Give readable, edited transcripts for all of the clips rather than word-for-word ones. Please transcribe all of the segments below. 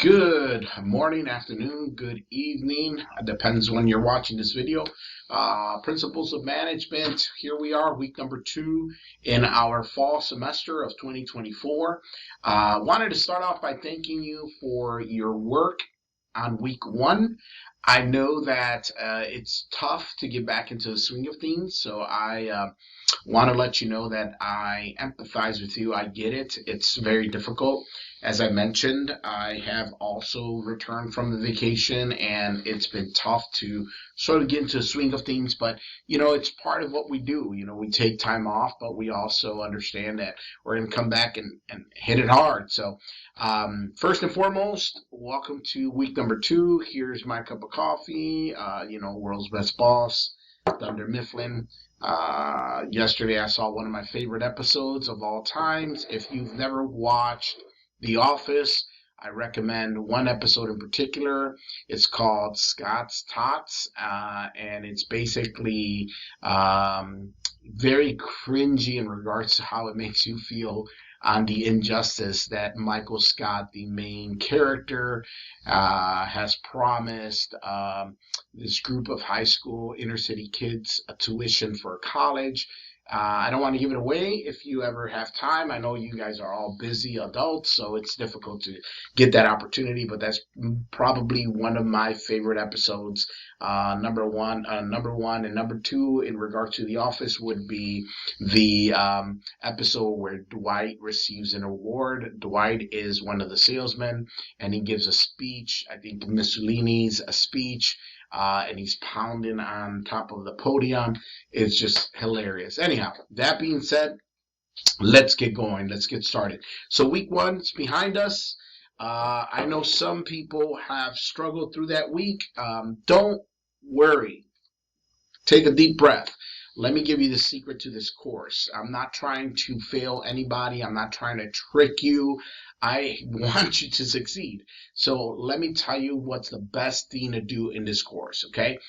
Good morning, afternoon, good evening. Depends when you're watching this video. Principles of Management. Here we are, week number 2 in our fall semester of 2024. Wanted to start off by thanking you for your work on week 1. I know that it's tough to get back into the swing of things, so I want to let you know that I empathize with you. I get it. It's very difficult. As I mentioned, I have also returned from the vacation, and it's been tough to sort of get into the swing of things. But, it's part of what we do. We take time off, but we also understand that we're going to come back and hit it hard. So, first and foremost, welcome to week number 2. Here's my cup of coffee, world's best boss, Thunder Mifflin. Yesterday I saw one of my favorite episodes of all times. If you've never watched The Office, I recommend one episode in particular. It's called Scott's Tots, and it's basically very cringy in regards to how it makes you feel on the injustice that Michael Scott, the main character, has promised this group of high school inner city kids a tuition for college. I don't want to give it away if you ever have time. I know you guys are all busy adults, so it's difficult to get that opportunity, but that's probably one of my favorite episodes. Number one, and number 2 in regard to The Office would be the episode where Dwight receives an award. Dwight is one of the salesmen, and he gives a speech. I think Mussolini's a speech. And he's pounding on top of the podium. It's just hilarious. Anyhow, that being said, let's get going. Let's get started. So week 1 is behind us. I know some people have struggled through that week. Don't worry. Take a deep breath. Let me give you the secret to this course. I'm not trying to fail anybody. I'm not trying to trick you. I want you to succeed. So let me tell you what's the best thing to do in this course, okay?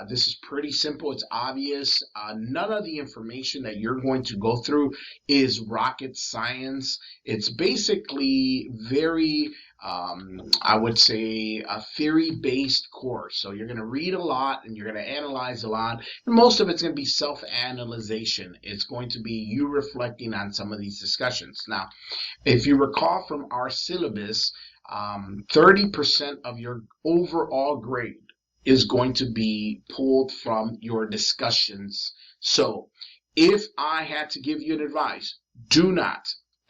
This is pretty simple. It's obvious. None of the information that you're going to go through is rocket science. It's basically very I would say a theory-based course. So you're going to read a lot and you're going to analyze a lot. And most of it's going to be self-analyzation. It's going to be you reflecting on some of these discussions. Now, if you recall from our syllabus, 30% of your overall grade is going to be pulled from your discussions. So if I had to give you an advice,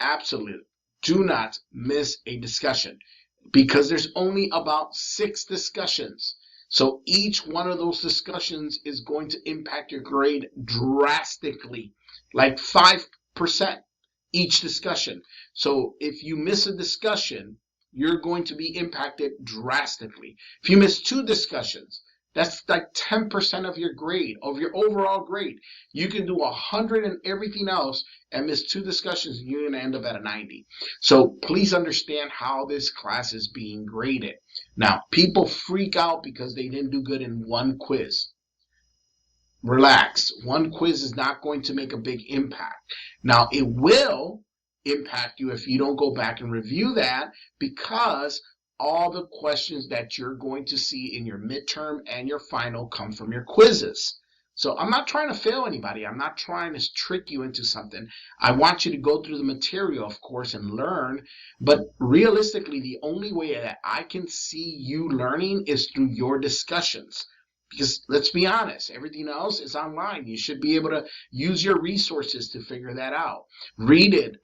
absolutely, do not miss a discussion, because there's only about 6 discussions. So each one of those discussions is going to impact your grade drastically, like 5% each discussion. So if you miss a discussion, you're going to be impacted drastically. If you miss 2 discussions, that's like 10% of your grade, of your overall grade. You can do 100 and everything else and miss 2 discussions, and you're going to end up at a 90. So please understand how this class is being graded. Now, people freak out because they didn't do good in one quiz. Relax. One quiz is not going to make a big impact. Now, it will impact you if you don't go back and review that, because all the questions that you're going to see in your midterm and your final come from your quizzes. So I'm not trying to fail anybody. I'm not trying to trick you into something. I want you to go through the material, of course, and learn. But realistically, the only way that I can see you learning is through your discussions. Because let's be honest, everything else is online. You should be able to use your resources to figure that out. Read it.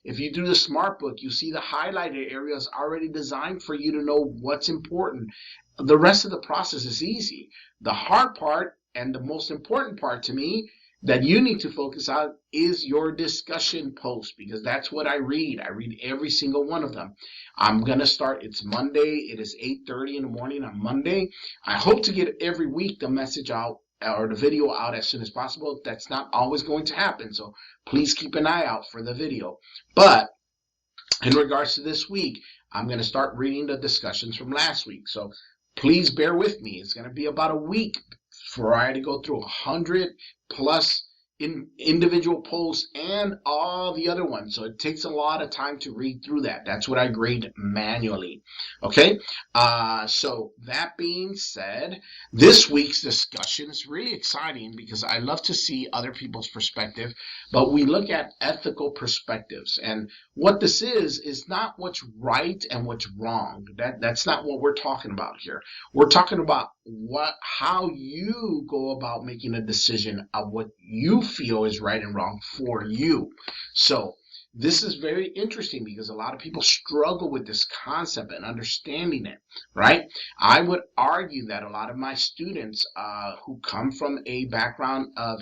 If you do the Smart Book, you see the highlighted areas already designed for you to know what's important. The rest of the process is easy. The hard part, and the most important part to me, that you need to focus on is your discussion post, because that's what I read. I read every single one of them. I'm going to start. It's Monday. It is 8:30 in the morning on Monday. I hope to get every week the message out or the video out as soon as possible. That's not always going to happen, so please keep an eye out for the video. But in regards to this week, I'm going to start reading the discussions from last week. So please bear with me. It's going to be about a week for I to go through 100 plus individual posts and all the other ones. So it takes a lot of time to read through that. That's what I grade manually. Okay. So that being said, this week's discussion is really exciting because I love to see other people's perspective, but we look at ethical perspectives. And what this is not what's right and what's wrong. That's not what we're talking about here. We're talking about how you go about making a decision of what you feel is right and wrong for you. So this is very interesting because a lot of people struggle with this concept and understanding it, right? I would argue that a lot of my students who come from a background of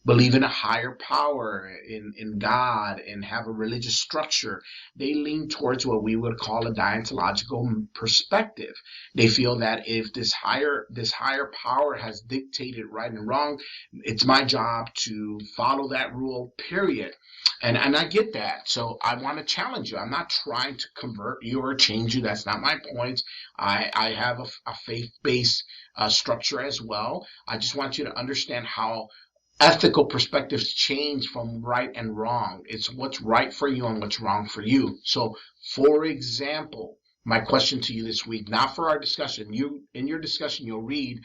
believe in a higher power, in God, and have a religious structure, they lean towards what we would call a deontological perspective. They feel that if this higher power has dictated right and wrong, it's my job to follow that rule, period. And I get that. So I want to challenge you. I'm not trying to convert you or change you. That's not my point. I have a faith-based structure as well. I just want you to understand how ethical perspectives change from right and wrong. It's what's right for you and what's wrong for you. So, for example, my question to you this week, not for our discussion, in your discussion, you'll read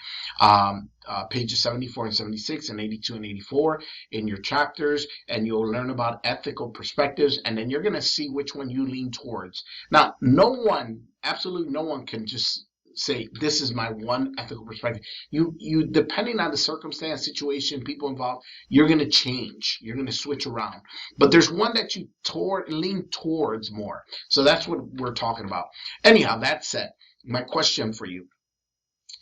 pages 74 and 76 and 82 and 84 in your chapters, and you'll learn about ethical perspectives, and then you're going to see which one you lean towards. Now, absolutely no one can just say, this is my one ethical perspective. You depending on the circumstance, situation, people involved, you're going to change. You're going to switch around. But there's one that you lean towards more. So that's what we're talking about. Anyhow, that said, my question for you,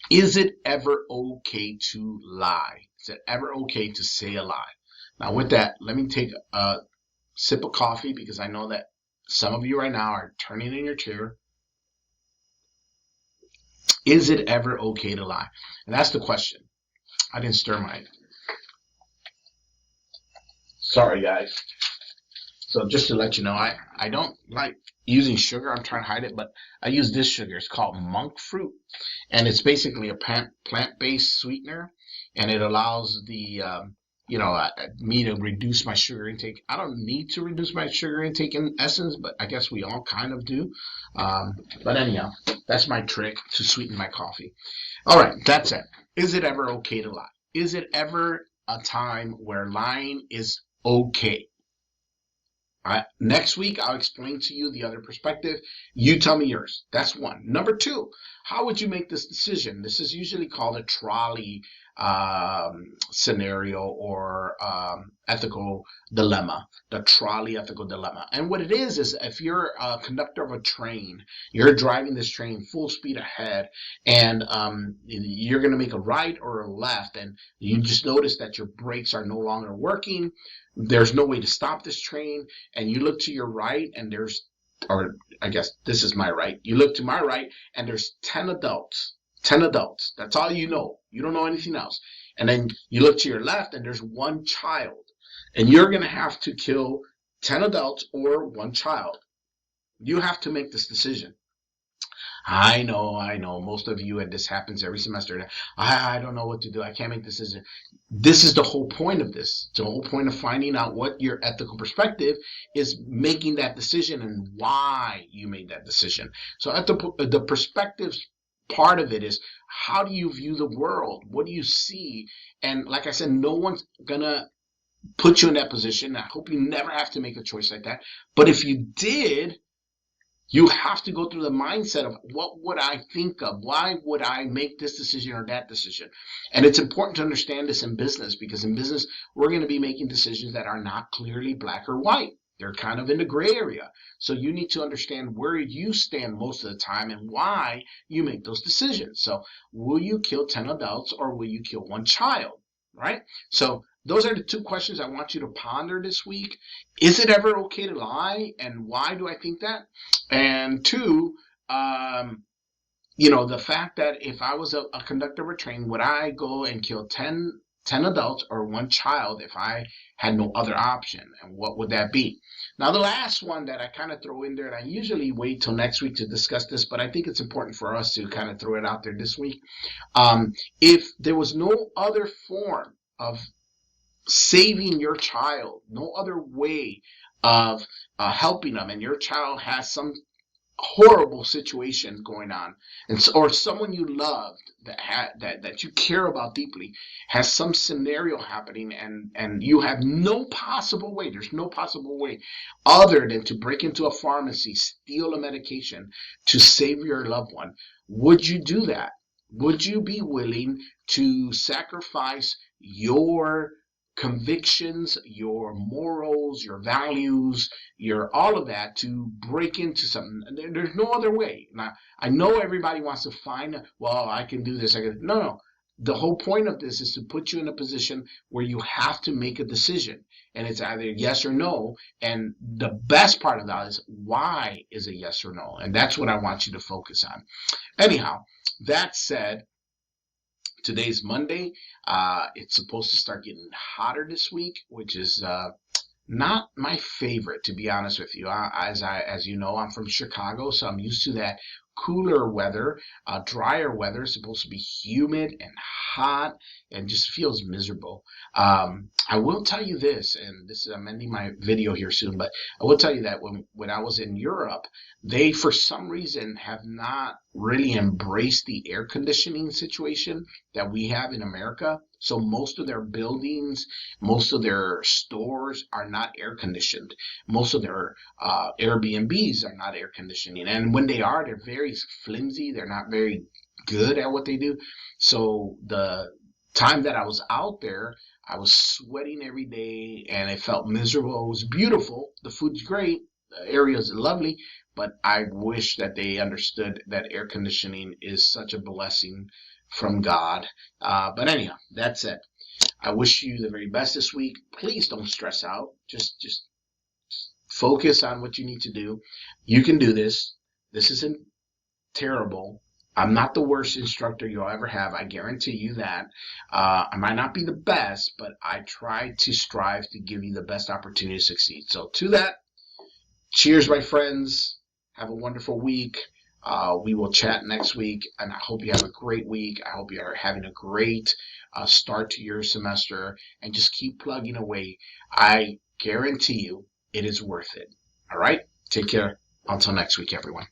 is it ever okay to lie? Is it ever okay to say a lie? Now, with that, let me take a sip of coffee because I know that some of you right now are turning in your chair. Is it ever okay to lie? And that's the question. I didn't stir mine. Sorry, guys. So just to let you know, I don't like using sugar. I'm trying to hide it, but I use this sugar. It's called monk fruit, and it's basically a plant-based sweetener, and it allows me to reduce my sugar intake. I don't need to reduce my sugar intake in essence, but I guess we all kind of do. But anyhow, that's my trick to sweeten my coffee. All right, that's it. Is it ever okay to lie? Is it ever a time where lying is okay? All right. Next week, I'll explain to you the other perspective. You tell me yours. That's one. Number two, how would you make this decision? This is usually called a trolley scenario or ethical dilemma, the trolley ethical dilemma. And what it is if you're a conductor of a train, you're driving this train full speed ahead, and you're going to make a right or a left, and you just notice that your brakes are no longer working. There's no way to stop this train, and you look to your right, and or I guess this is my right. You look to my right, and there's 10 adults. 10 adults. That's all you know. You don't know anything else. And then you look to your left, and there's one child. And you're going to have to kill 10 adults or one child. You have to make this decision. I know. Most of you, and this happens every semester. I don't know what to do. I can't make this decision. This is the whole point of this. The whole point of finding out what your ethical perspective is, making that decision and why you made that decision. So at the perspectives part of it is, how do you view the world? What do you see? And like I said, no one's gonna put you in that position. I hope you never have to make a choice like that. But if you did, you have to go through the mindset of, what would I think of? Why would I make this decision or that decision? And it's important to understand this in business, because in business, we're going to be making decisions that are not clearly black or white. They're kind of in the gray area. So you need to understand where you stand most of the time and why you make those decisions. So will you kill 10 adults or will you kill one child? Right? So those are the two questions I want you to ponder this week. Is it ever okay to lie? And why do I think that? And two, the fact that if I was a conductor of a train, would I go and kill 10 adults or one child if I had no other option? And what would that be? Now, the last one that I kind of throw in there, and I usually wait till next week to discuss this, but I think it's important for us to kind of throw it out there this week. If there was no other form of saving your child, no other way of helping them, and your child has some horrible situation going on, and so, or someone you loved that you care about deeply has some scenario happening, and you have no possible way, there's no possible way other than to break into a pharmacy, steal a medication to save your loved one. Would you do that? Would you be willing to sacrifice your convictions, your morals, your values, your all of that to break into something? There's no other way. Now, I know everybody wants to find, well, I can do this. I can. No, no. The whole point of this is to put you in a position where you have to make a decision, and it's either yes or no. And the best part of that is why is a yes or no, and that's what I want you to focus on. Anyhow, that said, today's Monday. It's supposed to start getting hotter this week, which is not my favorite, to be honest with you. As you know, I'm from Chicago, so I'm used to that cooler weather, drier weather. It's supposed to be humid and hot, and just feels miserable. I will tell you this, and this is, I'm ending my video here soon, but I will tell you that when I was in Europe, they for some reason have not really embraced the air conditioning situation that we have in America. So most of their buildings, most of their stores are not air conditioned. Most of their Airbnbs are not air conditioning. And when they are, they're very flimsy. They're not very good at what they do. So the time that I was out there, I was sweating every day and it felt miserable. It was beautiful. The food's great. The area is lovely. But I wish that they understood that air conditioning is such a blessing from God. But anyhow, that's it. I wish you the very best this week. Please don't stress out. Just focus on what you need to do. You can do this. This isn't terrible. I'm not the worst instructor you'll ever have. I guarantee you that. I might not be the best, but I try to strive to give you the best opportunity to succeed. So to that, cheers, my friends. Have a wonderful week. We will chat next week, and I hope you have a great week. I hope you are having a great start to your semester, and just keep plugging away. I guarantee you it is worth it. All right? Take care. Until next week, everyone.